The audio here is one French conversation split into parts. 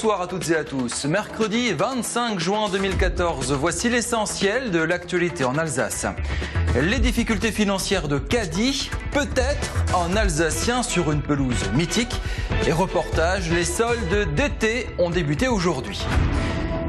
Bonsoir à toutes et à tous. Mercredi 25 juin 2014, voici l'essentiel de l'actualité en Alsace. Les difficultés financières de Caddy, peut-être un Alsacien sur une pelouse mythique. Et reportage, les soldes d'été ont débuté aujourd'hui.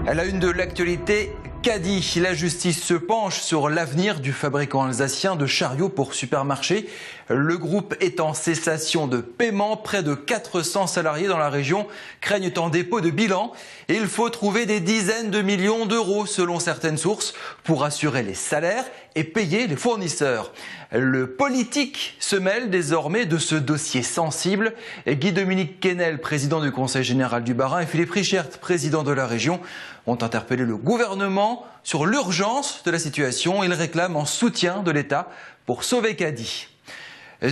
À la une de l'actualité, Caddy, la justice se penche sur l'avenir du fabricant alsacien de chariots pour supermarché. Le groupe est en cessation de paiement. Près de 400 salariés dans la région craignent un dépôt de bilan. Et il faut trouver des dizaines de millions d'euros, selon certaines sources, pour assurer les salaires et payer les fournisseurs. Le politique se mêle désormais de ce dossier sensible. Guy-Dominique Kennel, président du Conseil général du Bas-Rhin, et Philippe Richert, président de la région, ont interpellé le gouvernement sur l'urgence de la situation. Ils réclament un soutien de l'État pour sauver Caddy.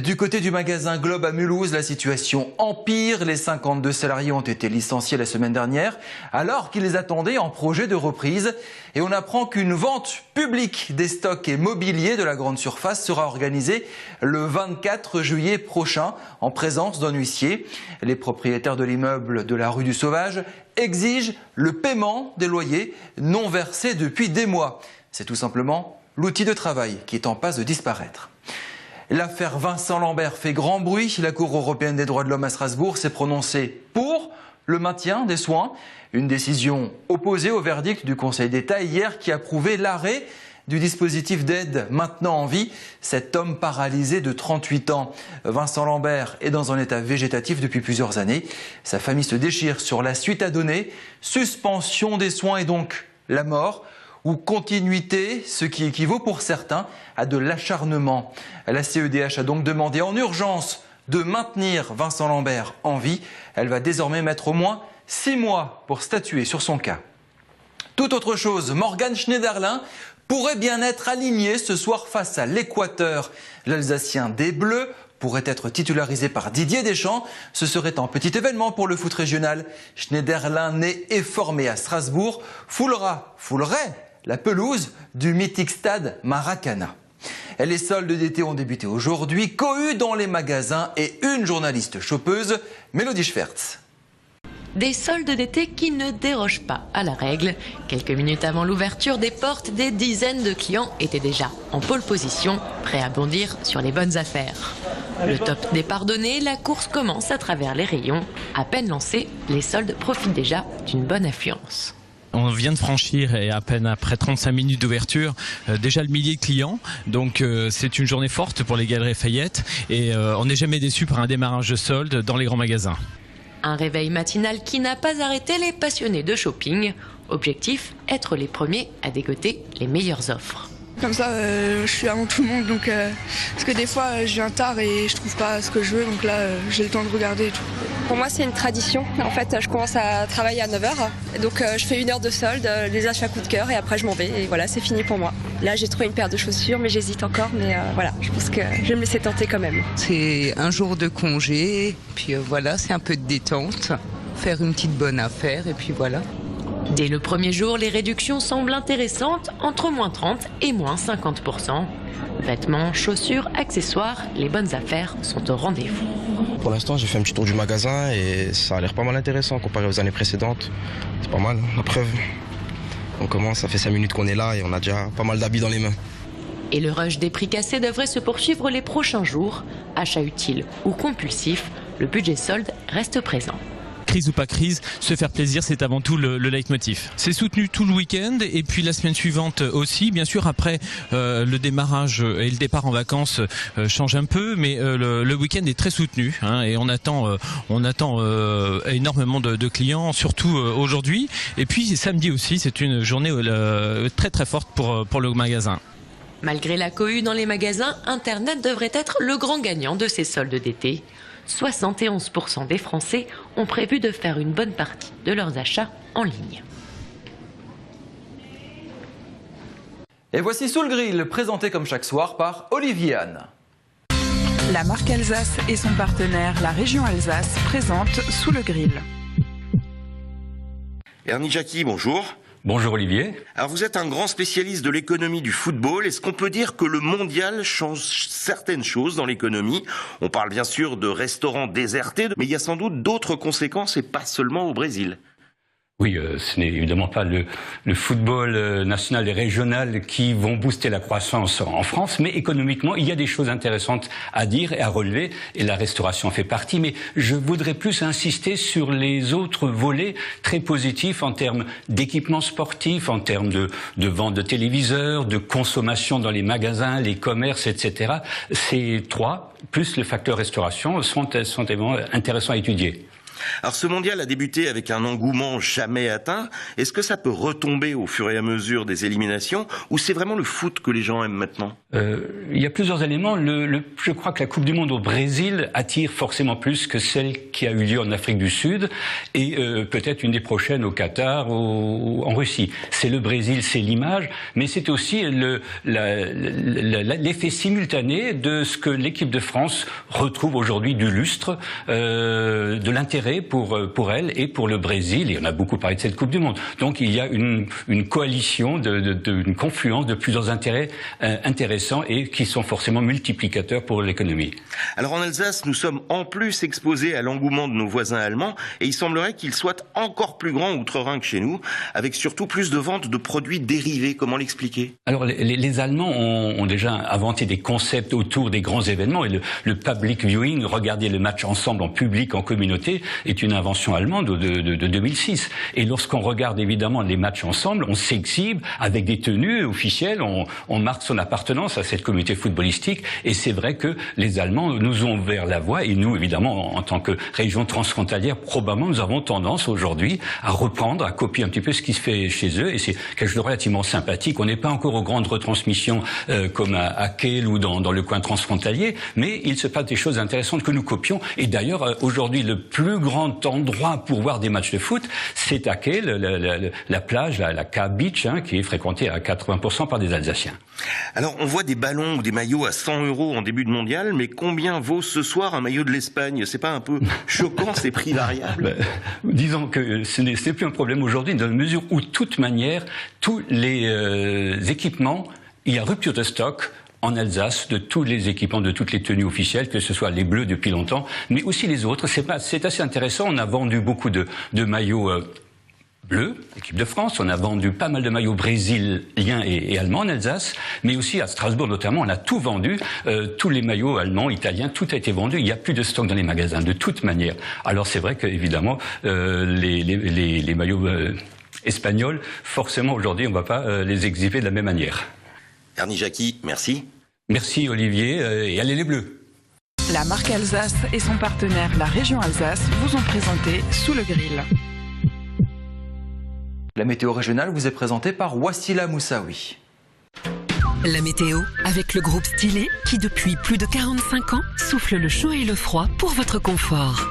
Du côté du magasin Globe à Mulhouse, la situation empire. Les 52 salariés ont été licenciés la semaine dernière alors qu'ils attendaient un projet de reprise. Et on apprend qu'une vente publique des stocks et mobiliers de la grande surface sera organisée le 24 juillet prochain en présence d'un huissier. Les propriétaires de l'immeuble de la rue du Sauvage exigent le paiement des loyers non versés depuis des mois. C'est tout simplement l'outil de travail qui est en passe de disparaître. L'affaire Vincent Lambert fait grand bruit. La Cour européenne des droits de l'homme à Strasbourg s'est prononcée pour le maintien des soins. Une décision opposée au verdict du Conseil d'État hier qui a approuvé l'arrêt du dispositif d'aide maintenant en vie. Cet homme paralysé de 38 ans, Vincent Lambert, est dans un état végétatif depuis plusieurs années. Sa famille se déchire sur la suite à donner. Suspension des soins et donc la mort, ou continuité, ce qui équivaut pour certains à de l'acharnement. La CEDH a donc demandé en urgence de maintenir Vincent Lambert en vie. Elle va désormais mettre au moins 6 mois pour statuer sur son cas. Tout autre chose, Morgan Schneiderlin pourrait bien être aligné ce soir face à l'Équateur. L'Alsacien des Bleus pourrait être titularisé par Didier Deschamps. Ce serait un petit événement pour le foot régional. Schneiderlin, né et formé à Strasbourg, foulerait la pelouse du mythique stade Maracana. Les soldes d'été ont débuté aujourd'hui. Cohue dans les magasins et une journaliste chopeuse, Mélodie Schwertz. Des soldes d'été qui ne dérogent pas à la règle. Quelques minutes avant l'ouverture des portes, des dizaines de clients étaient déjà en pole position, prêts à bondir sur les bonnes affaires. Le top départ donné, la course commence à travers les rayons. À peine lancés, les soldes profitent déjà d'une bonne affluence. On vient de franchir, et à peine après 35 minutes d'ouverture, déjà le millier de clients. Donc c'est une journée forte pour les Galeries Fayette et on n'est jamais déçu par un démarrage de soldes dans les grands magasins. Un réveil matinal qui n'a pas arrêté les passionnés de shopping. Objectif, être les premiers à dégoter les meilleures offres. Comme ça, je suis avant tout le monde, donc parce que des fois, je viens tard et je trouve pas ce que je veux, donc là, j'ai le temps de regarder et tout. Pour moi, c'est une tradition. En fait, je commence à travailler à 9h, donc je fais 1 heure de solde, les achats coup de cœur, et après je m'en vais, et voilà, c'est fini pour moi. Là, j'ai trouvé une paire de chaussures, mais j'hésite encore, mais voilà, je pense que je vais me laisser tenter quand même. C'est un jour de congé, puis voilà, c'est un peu de détente, faire une petite bonne affaire, et puis voilà. Dès le premier jour, les réductions semblent intéressantes, entre moins 30 et moins 50%. Vêtements, chaussures, accessoires, les bonnes affaires sont au rendez-vous. Pour l'instant, j'ai fait un petit tour du magasin et ça a l'air pas mal intéressant comparé aux années précédentes. C'est pas mal, la preuve. On commence, ça fait 5 minutes qu'on est là et on a déjà pas mal d'habits dans les mains. Et le rush des prix cassés devrait se poursuivre les prochains jours. Achat utile ou compulsif, le budget solde reste présent. Crise ou pas crise, se faire plaisir, c'est avant tout le leitmotiv. C'est soutenu tout le week-end et puis la semaine suivante aussi. Bien sûr, après, le démarrage et le départ en vacances changent un peu, mais le week-end est très soutenu et on attend énormément de clients, surtout aujourd'hui. Et puis samedi aussi, c'est une journée très très forte pour le magasin. Malgré la cohue dans les magasins, Internet devrait être le grand gagnant de ces soldes d'été. 71% des Français ont prévu de faire une bonne partie de leurs achats en ligne. Et voici Sous le Grill, présenté comme chaque soir par Olivier Anne. La marque Alsace et son partenaire, la région Alsace, présentent Sous le Grill. Ernie Jacqui, bonjour. Bonjour Olivier. Alors vous êtes un grand spécialiste de l'économie du football. Est-ce qu'on peut dire que le mondial change certaines choses dans l'économie? On parle bien sûr de restaurants désertés, mais il y a sans doute d'autres conséquences et pas seulement au Brésil. Oui, ce n'est évidemment pas le football national et régional qui vont booster la croissance en France, mais économiquement, il y a des choses intéressantes à dire et à relever, et la restauration fait partie. Mais je voudrais plus insister sur les autres volets très positifs en termes d'équipements sportifs, en termes de vente de téléviseurs, de consommation dans les magasins, les commerces, etc. Ces trois, plus le facteur restauration, sont évidemment intéressants à étudier. Alors ce mondial a débuté avec un engouement jamais atteint. Est-ce que ça peut retomber au fur et à mesure des éliminations ou c'est vraiment le foot que les gens aiment maintenant? Il y a plusieurs éléments. Je crois que la Coupe du Monde au Brésil attire forcément plus que celle qui a eu lieu en Afrique du Sud et peut-être une des prochaines au Qatar ou en Russie. C'est le Brésil, c'est l'image, mais c'est aussi l'effet simultané de ce que l'équipe de France retrouve aujourd'hui du lustre, de l'intérêt pour elle et pour le Brésil, et on a beaucoup parlé de cette Coupe du Monde. Donc il y a une coalition, une confluence de plusieurs intérêts intéressants et qui sont forcément multiplicateurs pour l'économie. Alors en Alsace, nous sommes en plus exposés à l'engouement de nos voisins allemands et il semblerait qu'ils soient encore plus grands outre-Rhin que chez nous, avec surtout plus de ventes de produits dérivés. Comment l'expliquer? Alors les Allemands ont déjà inventé des concepts autour des grands événements et le public viewing, regarder le match ensemble en public, en communauté, est une invention allemande de 2006. Et lorsqu'on regarde évidemment les matchs ensemble, on s'exhibe avec des tenues officielles, on marque son appartenance à cette communauté footballistique. Et c'est vrai que les Allemands nous ont ouvert la voie. Et nous, évidemment, en tant que région transfrontalière, probablement nous avons tendance aujourd'hui à reprendre, à copier un petit peu ce qui se fait chez eux. Et c'est quelque chose de relativement sympathique. On n'est pas encore aux grandes retransmissions comme à Kehl ou dans le coin transfrontalier, mais il se passe des choses intéressantes que nous copions. Et d'ailleurs, aujourd'hui, le plus grand endroit pour voir des matchs de foot, c'est à Kehl, la plage, la K-Beach, qui est fréquentée à 80% par des Alsaciens. Alors, on voit des ballons ou des maillots à 100 € en début de mondial, mais combien vaut ce soir un maillot de l'Espagne? C'est pas un peu choquant, ces prix variables? Disons que ce n'est plus un problème aujourd'hui, dans la mesure où, de toute manière, tous les équipements, il y a rupture de stock en Alsace de tous les équipements, de toutes les tenues officielles, que ce soit les Bleus depuis longtemps, mais aussi les autres. C'est assez intéressant. On a vendu beaucoup de maillots bleus, l'équipe de France. On a vendu pas mal de maillots brésiliens et allemands en Alsace, mais aussi à Strasbourg notamment. On a tout vendu, tous les maillots allemands, italiens, tout a été vendu. Il n'y a plus de stock dans les magasins, de toute manière. Alors c'est vrai qu'évidemment, les maillots espagnols, forcément aujourd'hui, on ne va pas les exhiber de la même manière. Ernie Jacqui, merci. Merci Olivier, et allez les Bleus. La marque Alsace et son partenaire, la région Alsace, vous ont présenté Sous le Grill. La météo régionale vous est présentée par Wassila Moussaoui. La météo, avec le groupe Stylet, qui depuis plus de 45 ans souffle le chaud et le froid pour votre confort.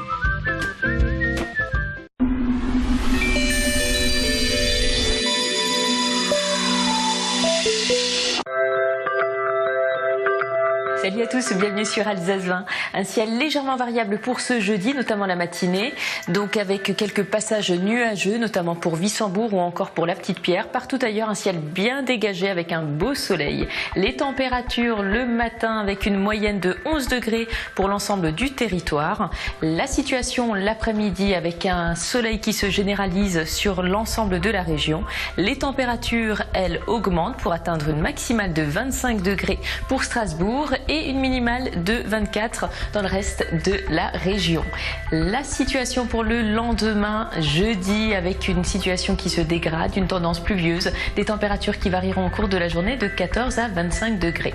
Salut à tous, bienvenue sur Alsace 20. Un ciel légèrement variable pour ce jeudi, notamment la matinée, donc avec quelques passages nuageux, notamment pour Wissembourg ou encore pour la Petite-Pierre. Partout ailleurs, un ciel bien dégagé avec un beau soleil. Les températures le matin avec une moyenne de 11 degrés pour l'ensemble du territoire. La situation l'après-midi avec un soleil qui se généralise sur l'ensemble de la région. Les températures, elles, augmentent pour atteindre une maximale de 25 degrés pour Strasbourg et une minimale de 24 dans le reste de la région. La situation pour le lendemain, jeudi, avec une situation qui se dégrade, une tendance pluvieuse, des températures qui varieront au cours de la journée de 14 à 25 degrés.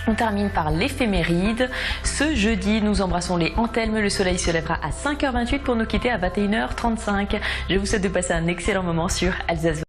On termine par l'éphéméride. Ce jeudi, nous embrassons les Antelmes. Le soleil se lèvera à 5h28 pour nous quitter à 21h35. Je vous souhaite de passer un excellent moment sur Alsace.